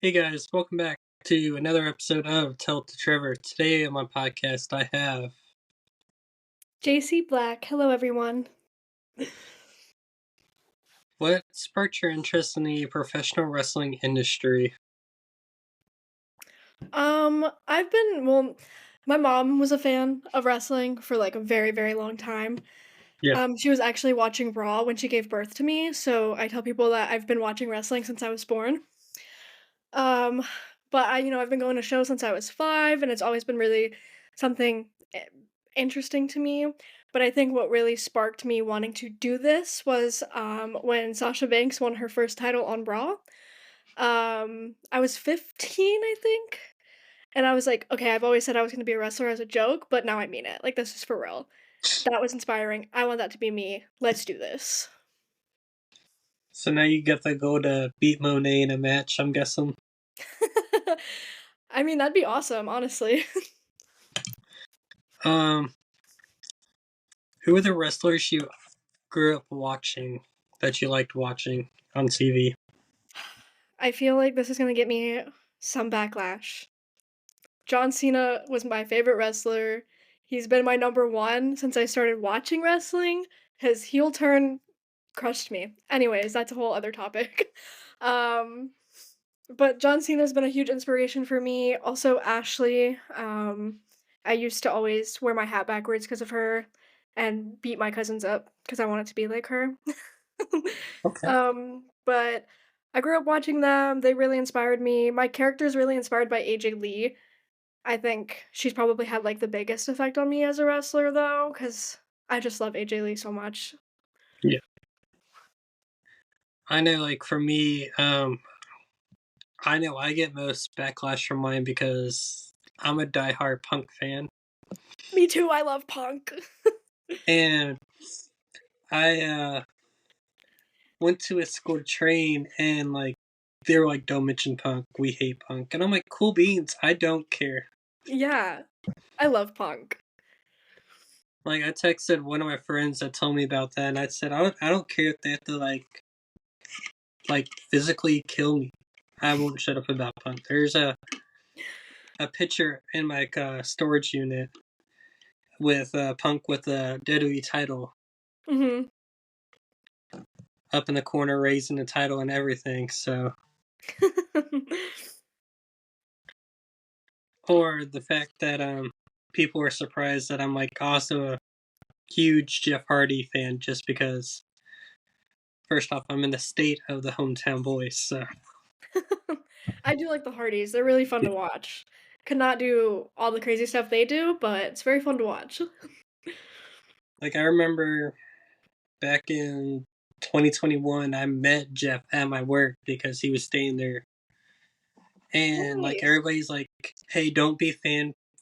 Hey guys, welcome back to another episode of Tell It to Trevor. Today on my podcast, I have. JC Black. Hello, everyone. What sparked your interest in the professional wrestling industry? My mom was a fan of wrestling for like a very, very long time. Yeah. She was actually watching Raw when she gave birth to me, so I tell people that I've been watching wrestling since I was born. Um, but I've been going to shows since I was 5, and it's always been really something interesting to me. But I think what really sparked me wanting to do this was when Sasha Banks won her first title on Raw. I was 15, I think. And I was like, okay, I've always said I was going to be a wrestler as a joke, but now I mean it. Like, this is for real. That was inspiring. I want that to be me. Let's do this. So now you get to go to beat Monet in a match, I'm guessing. I mean, that'd be awesome, honestly. Um, who are the wrestlers you grew up watching that you liked watching on TV? I feel like this is going to get me some backlash. John Cena was my favorite wrestler. He's been my number one since I started watching wrestling. His heel turn crushed me. Anyways, that's a whole other topic. Um, but John Cena's been a huge inspiration for me. Also, Ashley. I used to always wear my hat backwards because of her and beat my cousins up because I wanted to be like her. Okay. But I grew up watching them. They really inspired me. My character's really inspired by AJ Lee. I think she's probably had like the biggest effect on me as a wrestler though, because I just love AJ Lee so much. Yeah. I know, like, for me, I know I get most backlash from mine because I'm a diehard Punk fan. Me too, I love Punk. And I went to a school to train, and like they were like, "Don't mention Punk. We hate Punk." And I'm like, "Cool beans. I don't care." Yeah, I love Punk. Like, I texted one of my friends that told me about that, and I said, I don't care if they have to like physically kill me. I won't shut up about Punk. There's a picture in my storage unit with Punk with the WWE title Hmm. up in the corner, raising the title and everything. So, or the fact that people are surprised that I'm like also a huge Jeff Hardy fan just because, first off, I'm in the state of the hometown boys. So, I do like the Hardys. They're really fun to watch. Could not do all the crazy stuff they do, but it's very fun to watch. like, I remember back in 2021, I met Jeff at my work because he was staying there. And like Nice. everybody's like, "Hey, don't be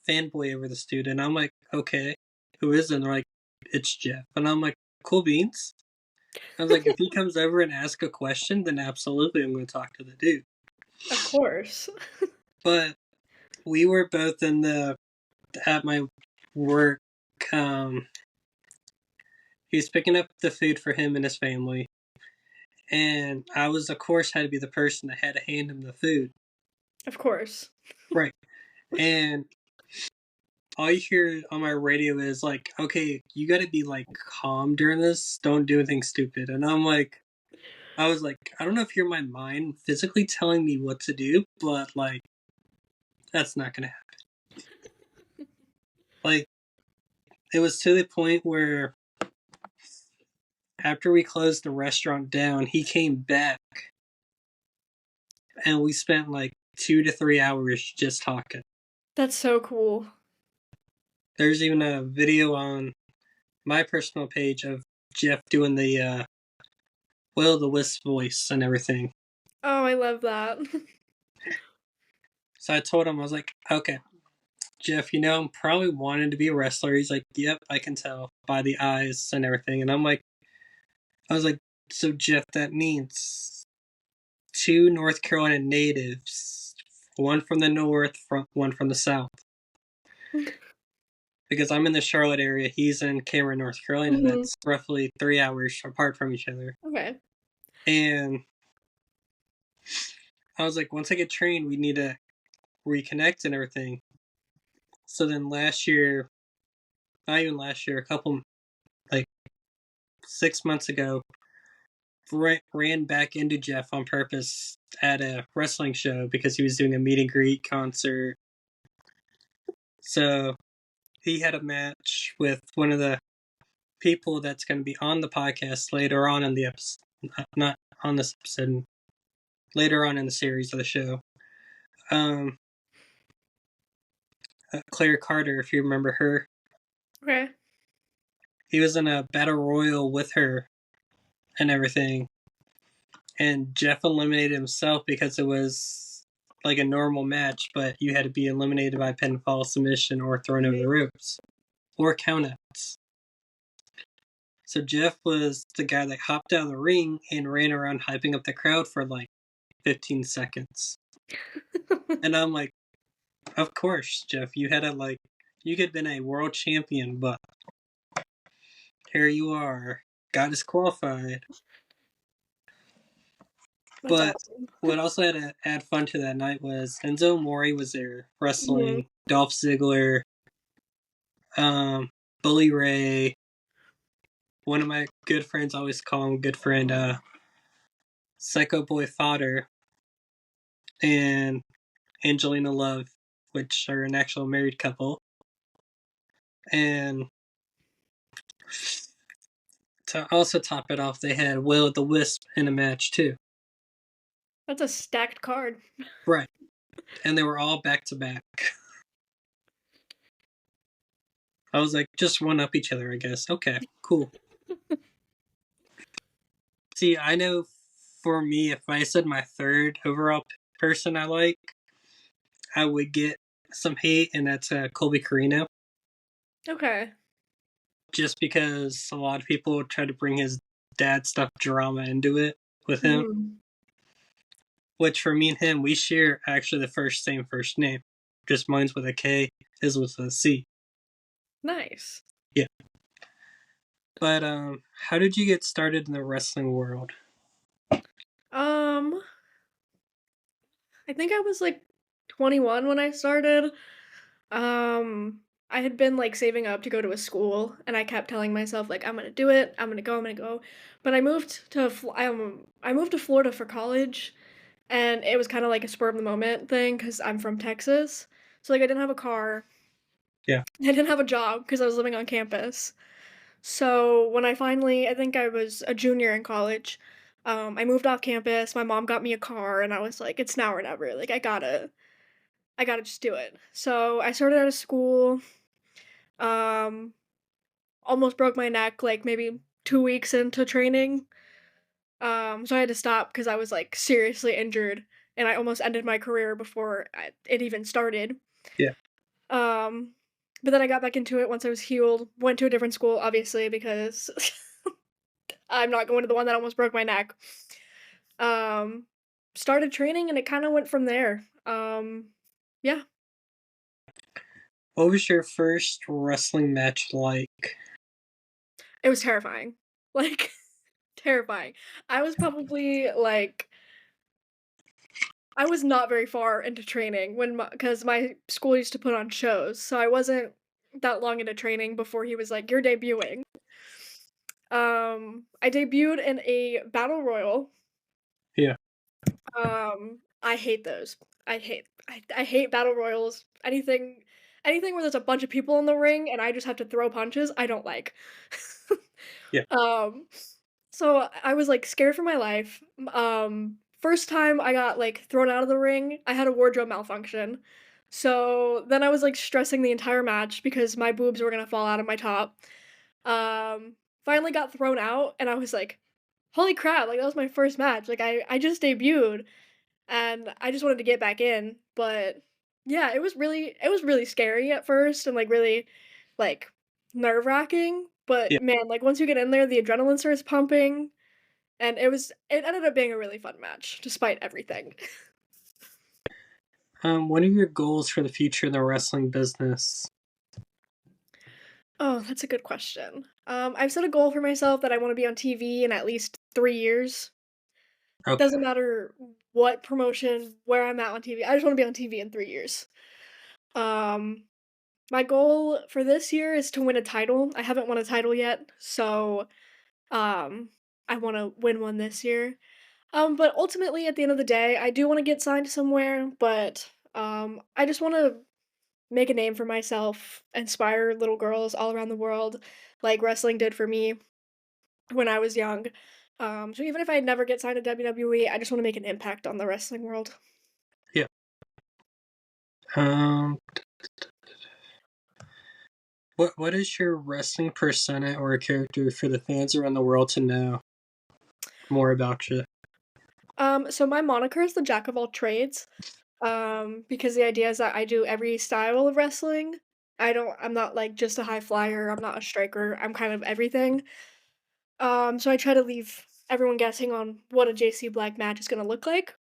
fanboy over this dude." And I'm like, "Okay, who is it?" And they're like, "It's Jeff." And I'm like, "Cool beans." I was like, "If he comes over and asks a question, then absolutely I'm going to talk to the dude." Of course. But we were both in the at my work. Um, he was picking up the food for him and his family, and I was, of course, had to be the person that had to hand him the food. Of course. Right. And all you hear on my radio is like, "Okay, you got to be like calm during this. Don't do anything stupid." And I was like, I don't know if you're my mind physically telling me what to do, but like, that's not gonna happen. Like, it was to the point where after we closed the restaurant down, he came back, and we spent like 2 to 3 hours just talking. That's so cool. There's even a video on my personal page of Jeff doing the Will o' the Wisp voice and everything. Oh, I love that. So I told him, I was like, "Okay, Jeff, you know, I'm probably wanting to be a wrestler." He's like, "Yep, I can tell by the eyes and everything." And I was like, "So Jeff, that means two North Carolina natives, one from the north, one from the south." Because I'm in the Charlotte area, he's in Cameron, North Carolina. Hmm. That's roughly 3 hours apart from each other. Okay. And I was like, once I get trained, we need to reconnect and everything. So then last year, not even last year, a couple, like 6 months ago, ran back into Jeff on purpose at a wrestling show because he was doing a meet and greet concert. So he had a match with one of the people that's going to be on the podcast later on in the episode, not on this episode, later on in the series of the show. Claire Carter, if you remember her. Okay. He was in a battle royal with her and everything. And Jeff eliminated himself because it was like a normal match, but you had to be eliminated by pinfall, submission, or thrown over the ropes, or countouts. So Jeff was the guy that hopped out of the ring and ran around hyping up the crowd for like 15 seconds. And I'm like, of course, Jeff, you had you could have been a world champion, but here you are, got disqualified. That's But awesome. what also had to add fun to that night was Enzo Amore was there wrestling, Dolph Ziggler, Bully Ray. One of my good friends, I always call him good friend, Psycho Boy Fodder, and Angelina Love, which are an actual married couple. And to also top it off, they had Will the Wisp in a match too. That's a stacked card. Right. And they were all back to back. I was like, just one up each other, I guess. Okay, cool. See, I know for me, if I said my third overall person I like, I would get some hate, and that's Colby Carino. Okay. Just because a lot of people try to bring his dad stuff drama into it with him. Mm. Which for me and him, we share actually the same first name. Just mine's with a K, his with a C. Nice. Yeah. But how did you get started in the wrestling world? I think I was like 21 when I started. I had been like saving up to go to a school, and I kept telling myself like I'm gonna do it, I'm gonna go, I'm gonna go. But I moved to Florida for college, and it was kind of like a spur of the moment thing because I'm from Texas. So like I didn't have a car. Yeah. I didn't have a job because I was living on campus. So when I think I was a junior in college, I moved off campus. My mom got me a car, and I was like, it's now or never. Like I gotta just do it. So I started out of school. Um, Almost broke my neck like maybe 2 weeks into training. So I had to stop because I was like seriously injured, and I almost ended my career before it even started. Yeah. But then I got back into it once I was healed. Went to a different school, obviously, because I'm not going to the one that almost broke my neck. Um, Started training, and it kind of went from there. Yeah. What was your first wrestling match like? It was terrifying. Like, terrifying. I was probably, like I was not very far into training because my school used to put on shows, so I wasn't that long into training before he was like, "You're debuting." I debuted in a battle royal. Yeah. I hate those. I hate battle royals. Anything where there's a bunch of people in the ring and I just have to throw punches, I don't like. Yeah. So I was, like, scared for my life. First time I got, like, thrown out of the ring, I had a wardrobe malfunction. So then I was, like, stressing the entire match because my boobs were gonna fall out of my top. Finally got thrown out, and I was like, "Holy crap, like, that was my first match." Like, I just debuted, and I just wanted to get back in, but yeah, it was really scary at first and, like, really, like, nerve-wracking, but Yeah. man, like, once you get in there, the adrenaline starts pumping, and it ended up being a really fun match despite everything. What are your goals for the future in the wrestling business? Oh, that's a good question. I've set a goal for myself that I wanna be on TV in at least 3 years. Okay. Doesn't matter what promotion, where I'm at on TV. I just wanna be on TV in 3 years. Um, my goal for this year is to win a title. I haven't won a title yet, so, um, I wanna win one this year. But ultimately, at the end of the day, I do wanna get signed somewhere, but, I just wanna make a name for myself, inspire little girls all around the world like wrestling did for me when I was young. So even if I never get signed to WWE, I just want to make an impact on the wrestling world. Yeah. Um, what is your wrestling persona or character for the fans around the world to know more about you? So my moniker is the Jack of all trades. Because the idea is that I do every style of wrestling. I'm not like just a high flyer, I'm not a striker, I'm kind of everything. So I try to leave everyone guessing on what a JC Black match is gonna look like.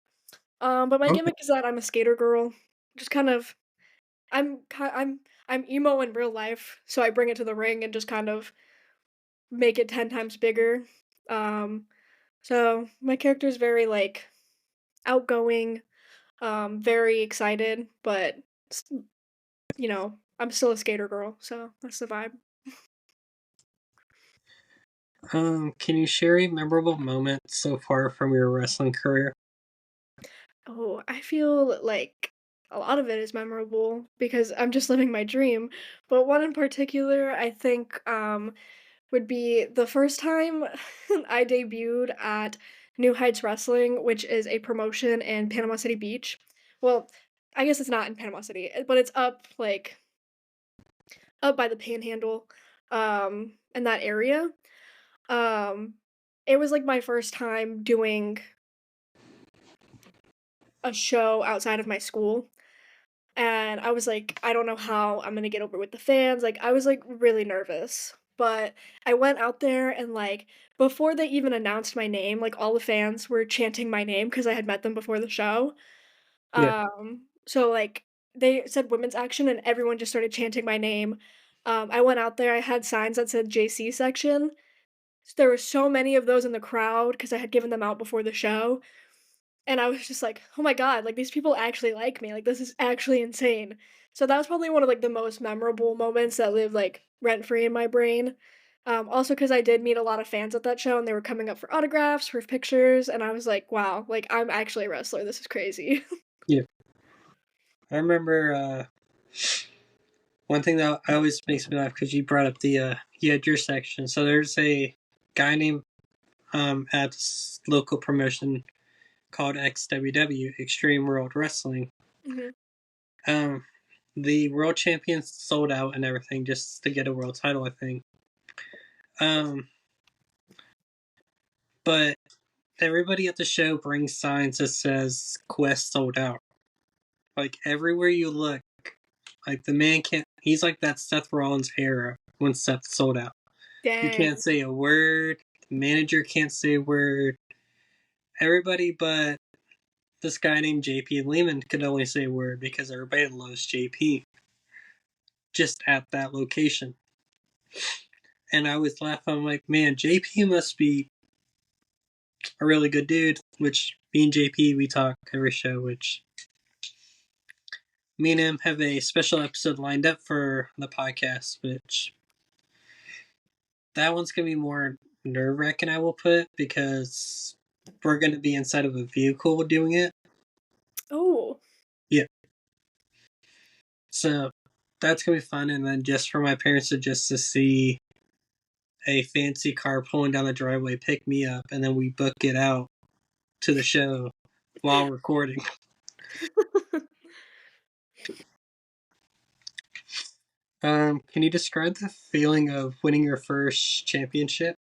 But my Okay. gimmick is that I'm a skater girl. Just kind of I'm ki I'm emo in real life, so I bring it to the ring and just kind of make it 10 times bigger. Um, so my character is very, like, outgoing, very excited, but s I'm still a skater girl, so that's the vibe. Can you share a memorable moment so far from your wrestling career? Oh, I feel like a lot of it is memorable because I'm just living my dream, but one in particular I think, would be the first time I debuted at New Heights Wrestling, which is a promotion in Panama City Beach. Well, I guess it's not in Panama City, but it's up by the Panhandle, in that area. Um, it was like my first time doing a show outside of my school. And I was like, "I don't know how I'm gonna get over with the fans," like, I was, like, really nervous, but I went out there and, like, before they even announced my name, like, all the fans were chanting my name because I had met them before the show, Yeah. so, like, they said women's action and everyone just started chanting my name. I went out there, I had signs that said JC section, there were so many of those in the crowd because I had given them out before the show, and I was just like, "Oh my god, like, these people actually like me, like, this is actually insane." So that was probably one of, like, the most memorable moments that live, like, rent free in my brain. Also because I did meet a lot of fans at that show, and they were coming up for autographs, for pictures, and I was like, "Wow, like, I'm actually a wrestler, this is crazy." Yeah. I remember one thing that always makes me laugh because you brought up you had your section. So there's a guy named at this local promotion called XWW Extreme World Wrestling. Mhm. Um, the world champions sold out and everything just to get a world title, I think. Um, but everybody at the show brings signs that says Quest sold out. Like everywhere you look, like the man can't. He's like that Seth Rollins era when Seth sold out. He Dang. can't say a word. The manager can't say a word. Everybody but this guy named JP Lehman could only say a word because everybody loves JP just at that location. And I was laughing. I'm like, man, JP must be a really good dude. Which me and JP we talk every show. Which me and him have a special episode lined up for the podcast. Which that one's gonna be more nerve wracking. I will put because we're gonna be inside of a vehicle doing it. Oh. Yeah. So that's gonna be fun. And then just for my parents to see a fancy car pulling down the driveway, pick me up, and then we book it out to the show while recording. Can you describe the feeling of winning your first championship?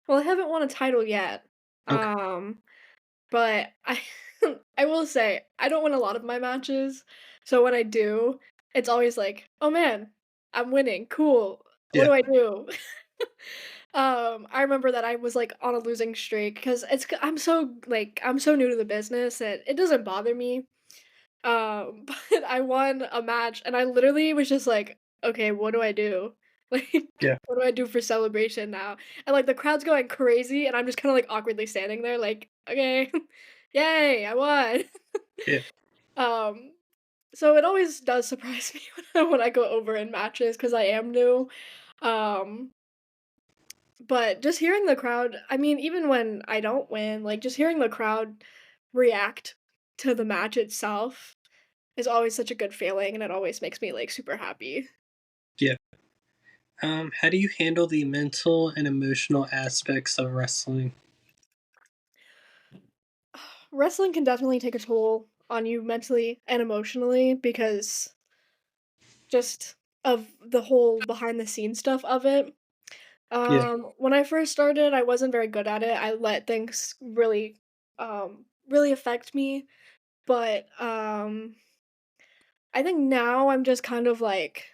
Well, I haven't won a title yet, Okay. um, but I I will say, I don't win a lot of my matches, so when I do, it's always like, "Oh, man, I'm winning, cool. What Yeah. do I do?" I remember that I was, like, on a losing streak because I'm so new to the business that it doesn't bother me, but I won a match, and I literally was just like, "Okay, what do I do?" Like, Yeah. what do I do for celebration now? And, like, the crowd's going crazy, and I'm just kinda, like, awkwardly standing there like, "Okay, yay, I won." Yeah. Um, so it always does surprise me when I go over in matches because I am new. Um, but just hearing the crowd, I mean, even when I don't win, like, just hearing the crowd react to the match itself is always such a good feeling, and it always makes me, like, super happy. Yeah. How do you handle the mental and emotional aspects of wrestling? Wrestling can definitely take a toll on you mentally and emotionally because just of the whole behind the scenes stuff of it. Yeah. When I first started, I wasn't very good at it. I let things really affect me, but I think now I'm just kind of like,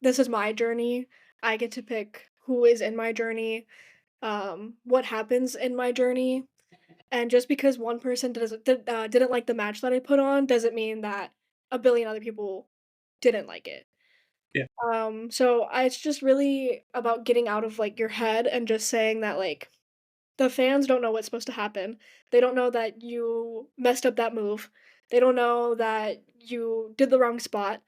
this is my journey. I get to pick who is in my journey, what happens in my journey, and just because one person didn't like the match that I put on doesn't mean that a billion other people didn't like it. Yeah. It's just really about getting out of like your head and just saying that like the fans don't know what's supposed to happen. They don't know that you messed up that move. They don't know that you did the wrong spot.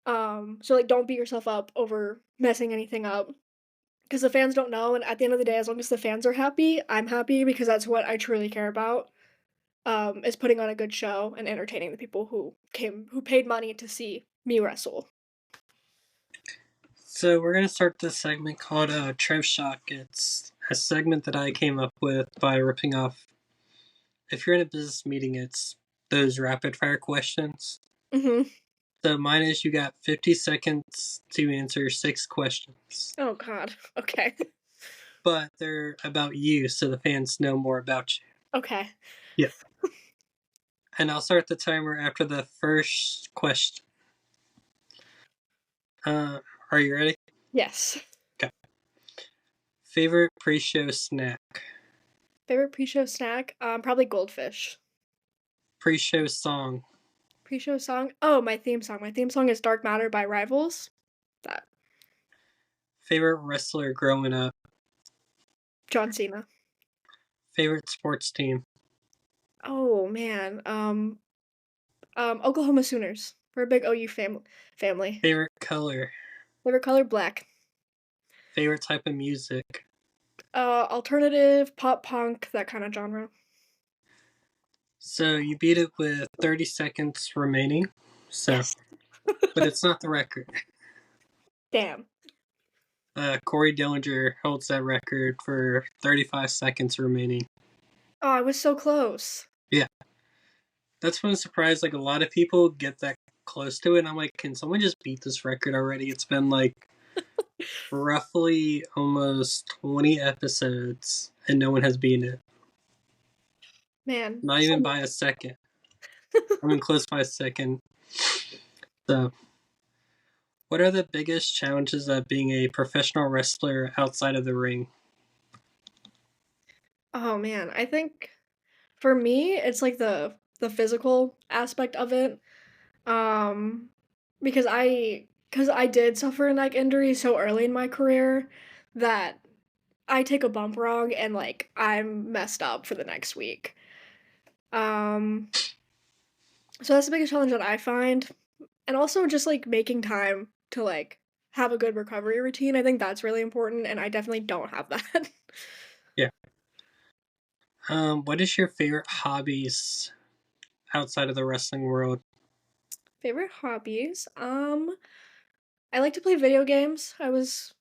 So like don't beat yourself up over messing anything up because the fans don't know, and at the end of the day as long as the fans are happy, I'm happy because that's what I truly care about. Is putting on a good show and entertaining the people who paid money to see me wrestle. So we're gonna start this segment called Trev Shock. It's a segment that I came up with by ripping off. If you're in a business meeting, it's those rapid fire questions. Mhm. So mine is you got 50 seconds to answer 6 questions, Oh god. Okay. but they're about you, so the fans know more about you. Okay. Yeah. And I'll start the timer after the first question. Uh, are you ready? Yes. Okay. Favorite pre-show snack? Favorite pre-show snack? Probably goldfish. Pre-show song? Pre-show song? Oh, my theme song. My theme song is Dark Matter by Rivals. That. Favorite wrestler growing up? John Cena. Favorite sports team? Oh man. Oklahoma Sooners. We're a big family. Favorite color? Favorite color black. Favorite type of music? Alternative, pop punk, that kind of genre. So you beat it with 30 seconds remaining. So, Yes. but it's not the record. Damn. Corey Dillinger holds that record for 35 seconds remaining. Oh, I was so close. Yeah, that's when I'm surprised. Like a lot of people get that close to it, and I'm like, can someone just beat this record already? It's been like roughly almost 20 episodes, and no one has beaten it. Man. Not even by a second. I mean, close by a second. So, what are the biggest challenges of being a professional wrestler outside of the ring? Oh man, I think for me it's like the physical aspect of it. Um because I did suffer a neck injury so early in my career that I take a bump wrong and like I'm messed up for the next week. Um so that's the biggest challenge that I find. And also just like making time to like have a good recovery routine. I think that's really important and I definitely don't have that. Yeah. What is your favorite hobbies outside of the wrestling world? Favorite hobbies? I like to play video games. I was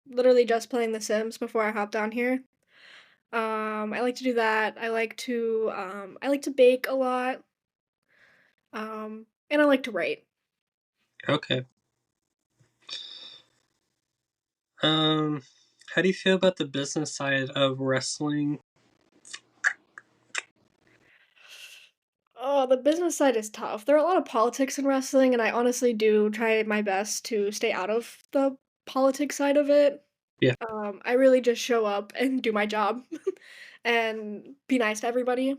literally just playing The Sims before I hopped on here. I like to do that. I like to bake a lot. And I like to write. Okay. Um, how do you feel about the business side of wrestling? Oh, the business side is tough. There are a lot of politics in wrestling, and I honestly do try my best to stay out of the politics side of it. Yeah. I really just show up and do my job and be nice to everybody.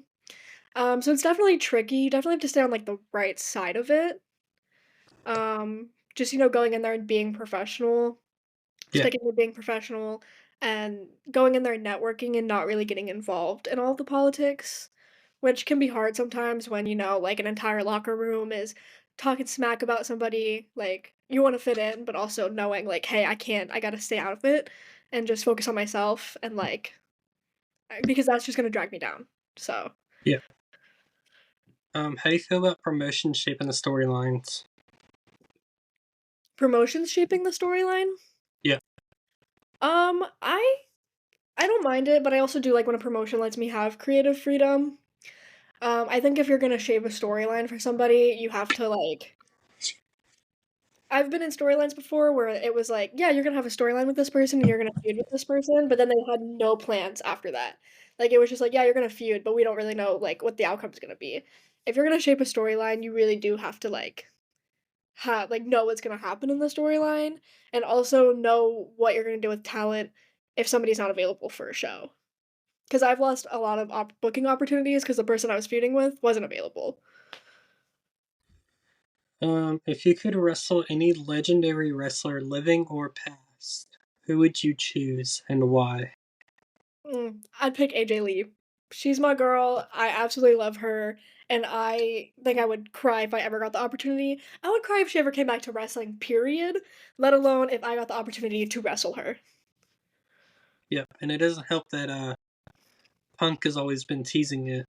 So it's definitely tricky. You definitely have to stay on like the right side of it. Just going in there and being professional. Yeah. sticking to being professional and going in there networking and not really getting involved in all the politics, which can be hard sometimes when, like an entire locker room is talking smack about somebody. Like, you want to fit in, but also knowing, like, hey, I can't, I got to stay out of it and just focus on myself and, like, because that's just going to drag me down. So, Yeah. How do you feel about promotion shaping the storylines? promotions shaping the storyline. Yeah. I don't mind it, but I also do like when a promotion lets me have creative freedom. I think if you're gonna shape a storyline for somebody, you have to like. I've been in storylines before where it was like, yeah, you're gonna have a storyline with this person and you're gonna feud with this person, but then they had no plans after that. Like it was just like, yeah, you're gonna feud, but we don't really know like what the outcome's gonna be. If you're gonna shape a storyline, you really do have to like know what's gonna happen in the storyline and also know what you're gonna do with talent if somebody's not available for a show. Because I've lost a lot of booking opportunities because the person I was feuding with wasn't available. If you could wrestle any legendary wrestler, living or past, who would you choose and why? I'd pick AJ Lee. She's my girl. I absolutely love her, and I think I would cry if I ever got the opportunity. I would cry if she ever came back to wrestling, period, let alone if I got the opportunity to wrestle her. Yep, and it doesn't help that Punk has always been teasing it.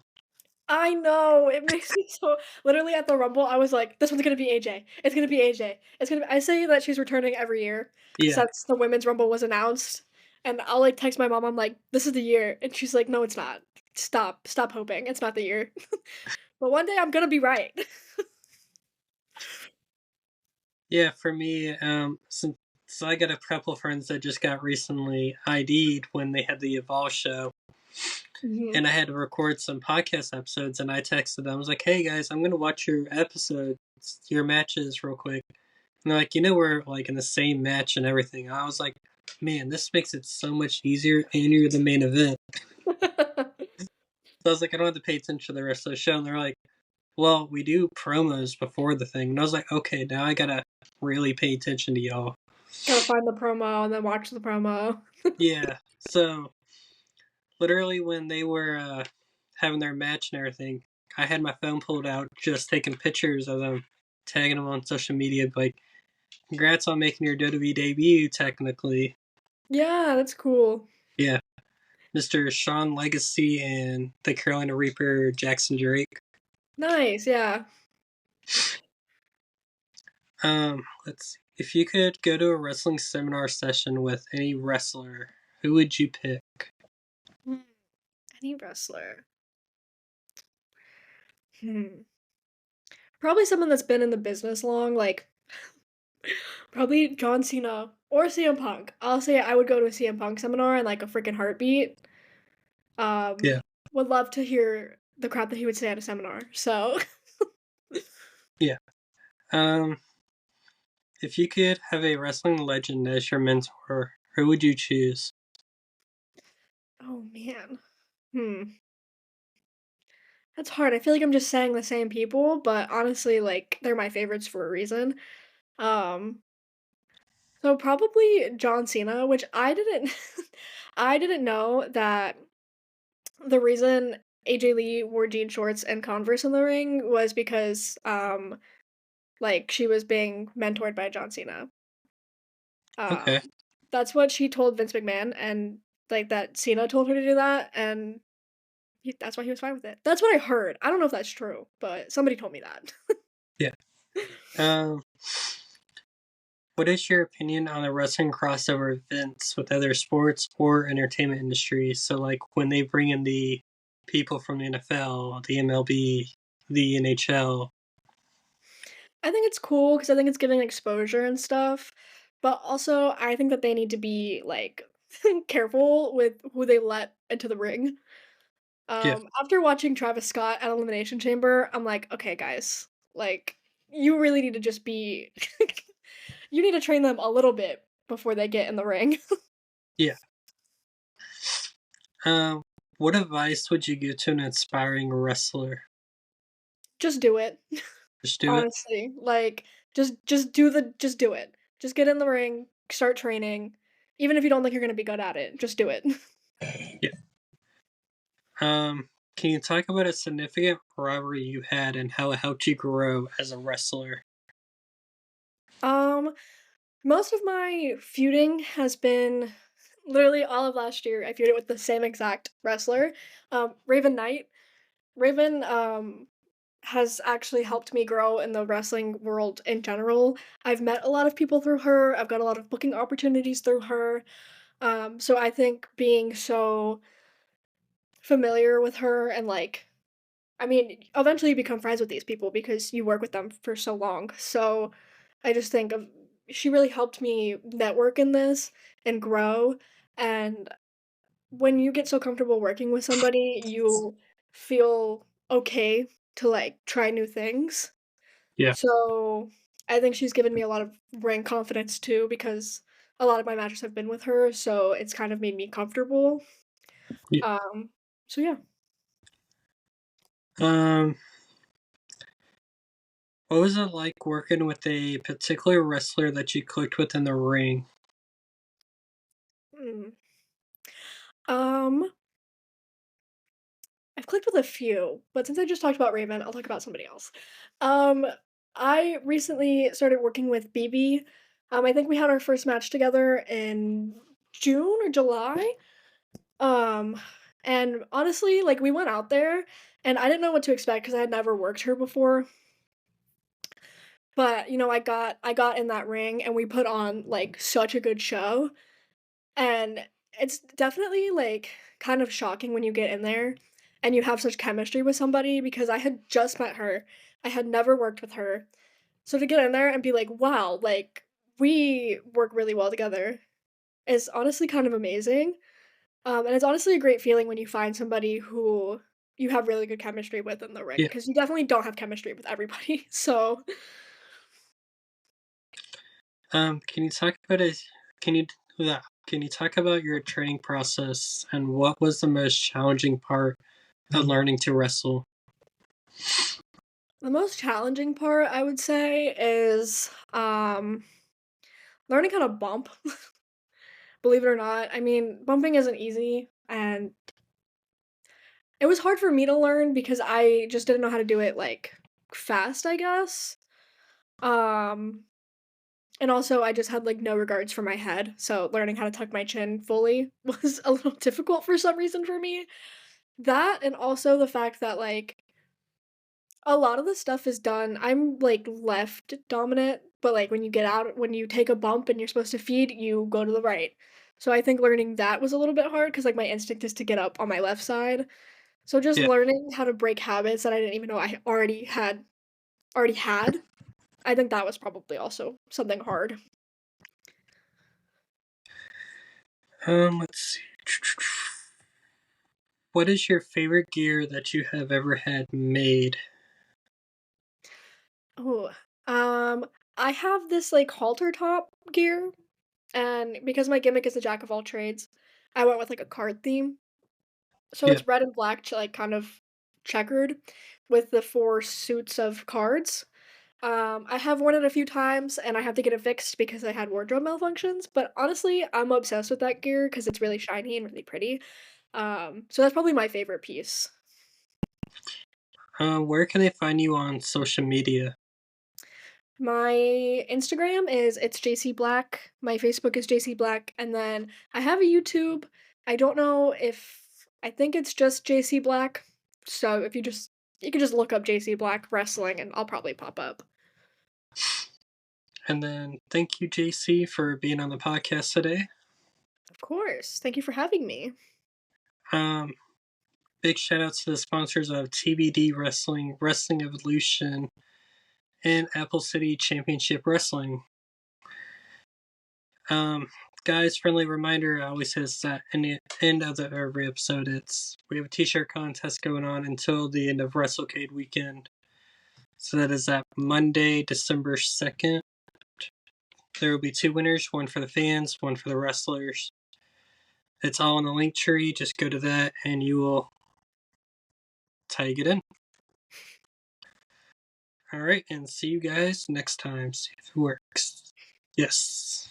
I know, it makes me so literally at the Rumble, I was like, "This one's gonna be AJ. It's gonna be AJ. It's gonna be" I say that she's returning every year Yeah, since the Women's Rumble was announced, and I'll, like, text my mom, I'm like, "This is the year," and she's like, "No, it's not. Stop hoping. It's not the year." But one day I'm gonna be right. yeah. For me, since I got a couple friends that just got recently ID'd when they had the Evolve show, Mhm. and I had to record some podcast episodes, and I texted them. I was like, "Hey guys, I'm gonna watch your episodes, your matches, real quick." And they're like, we're like in the same match and everything. And I was like, man, this makes it so much easier, and you're the main event. So I was like, I don't have to pay attention to the rest of the show. And they're like, well, we do promos before the thing. And I was like, okay, now I gotta really pay attention to y'all. Gotta find the promo and then watch the promo. Yeah. So literally, when they were having their match and everything, I had my phone pulled out, just taking pictures of them, tagging them on social media, like, congrats on making your WWE debut, technically. Yeah, that's cool. Yeah. Mr. Sean Legacy and the Carolina Reaper, Jackson Drake. Nice, yeah. Let's see. If you could go to a wrestling seminar session with any wrestler, who would you pick? Hmm, any wrestler. Hmm. Probably someone that's been in the business long, like probably John Cena or CM Punk. I'll say I would go to a CM Punk seminar in like a freaking heartbeat. Um, Yeah. would love to hear the crap that he would say at a seminar. So, Yeah. Um, if you could have a wrestling legend as your mentor, who would you choose? oh man, that's hard. I feel like I'm just saying the same people, but honestly, like they're my favorites for a reason. Um, so probably John Cena, which I didn't, I didn't know that the reason AJ Lee wore jean shorts and Converse in the ring was because like she was being mentored by John Cena. Okay. Um that's what she told Vince McMahon and like that Cena told her to do that and that's why he was fine with it. That's what I heard. I don't know if that's true, but somebody told me that. Yeah. Um, what is your opinion on the wrestling crossover events with other sports or entertainment industries? So, like when they bring in the people from the NFL, the MLB, the NHL. I think it's cool because I think it's giving exposure and stuff, but also I think that they need to be like careful with who they let into the ring. Yeah. After watching Travis Scott at Elimination Chamber, I'm like, okay, guys, like, you really need to just be, you need to train them a little bit before they get in the ring. Yeah. Um, what advice would you give to an aspiring wrestler? Just do it, Just do it. honestly. Like, just do it. Just get in the ring, start training. Even if you don't think you're gonna be good at it, just do it. Yeah. Can you talk about a significant rivalry you had and how it helped you grow as a wrestler? Um, Most of my feuding has been literally all of last year. I feuded with the same exact wrestler, Raven Knight. Raven has actually helped me grow in the wrestling world in general. I've met a lot of people through her. I've got a lot of booking opportunities through her. So I think being so familiar with her and like, I mean, eventually you become friends with these people because you work with them for so long. So I just think of she really helped me network in this and grow. And when you get so comfortable working with somebody, you feel okay to like try new things. Yeah. So I think she's given me a lot of ring confidence too because a lot of my matches have been with her, so it's kind of made me comfortable. Yeah. Um, so yeah. Um, what was it like working with a particular wrestler that you clicked with in the ring? Mm. Um, I've clicked with a few, but since I just talked about Raven, I'll talk about somebody else. Um, I recently started working with BB. I think we had our first match together in June or July. Um, and honestly, like we went out there and I didn't know what to expect because I had never worked her before. But I got in that ring and we put on like such a good show. And it's definitely like kind of shocking when you get in there and you have such chemistry with somebody because I had just met her. I had never worked with her. So to get in there and be like, wow, like we work really well together is honestly kind of amazing. And it's honestly a great feeling when you find somebody who you have really good chemistry with in the ring Yeah. because you definitely don't have chemistry with everybody. So, Can you talk about can you can you talk about your training process and what was the most challenging part of learning to wrestle? the most challenging part I would say is learning how to bump. Believe it or not. I mean, bumping isn't easy and it was hard for me to learn because I just didn't know how to do it like fast, I guess. Um And also, I just had, like, no regards for my head, so learning how to tuck my chin fully was a little difficult for some reason for me. That and also the fact that, like, a lot of the stuff is done I'm, like, left dominant, but, like, when you take a bump and you're supposed to feed, you go to the right. So I think learning that was a little bit hard because like, my instinct is to get up on my left side. So just Yeah. learning how to break habits that I didn't even know I already had, I think that was probably also something hard. Let's see. What is your favorite gear that you have ever had made? Oh, um, I have this, like, halter top gear, and because my gimmick is a jack of all trades, I went with, like, a card theme. So Yeah. it's red and black like, kind of checkered with the 4 suits of cards. I have worn it a few times, and I have to get it fixed because I had wardrobe malfunctions, but honestly, I'm obsessed with that gear because it's really shiny and really pretty. So that's probably my favorite piece. Where can they find you on social media? My Instagram is it's JC Black. My Facebook is JC Black, and then I have a YouTube. I don't know if I think it's just JC Black. So if you can just look up JC Black wrestling and I'll probably pop up. And then thank you, JC, for being on the podcast today. Of course. Thank you for having me. Um, Big shout outs to the sponsors of TBD Wrestling, Wrestling Evolution, and Apple City Championship Wrestling. Um, Guys, friendly reminder, I always say this at the end of every episode. We have a t-shirt contest going on until the end of WrestleCade weekend. So that is at Monday, December 2nd. There will be 2 winners, one for the fans, one for the wrestlers. It's all in the link tree. Just go to that and you will tag it in. Alright, and see you guys next time. See if it works. Yes.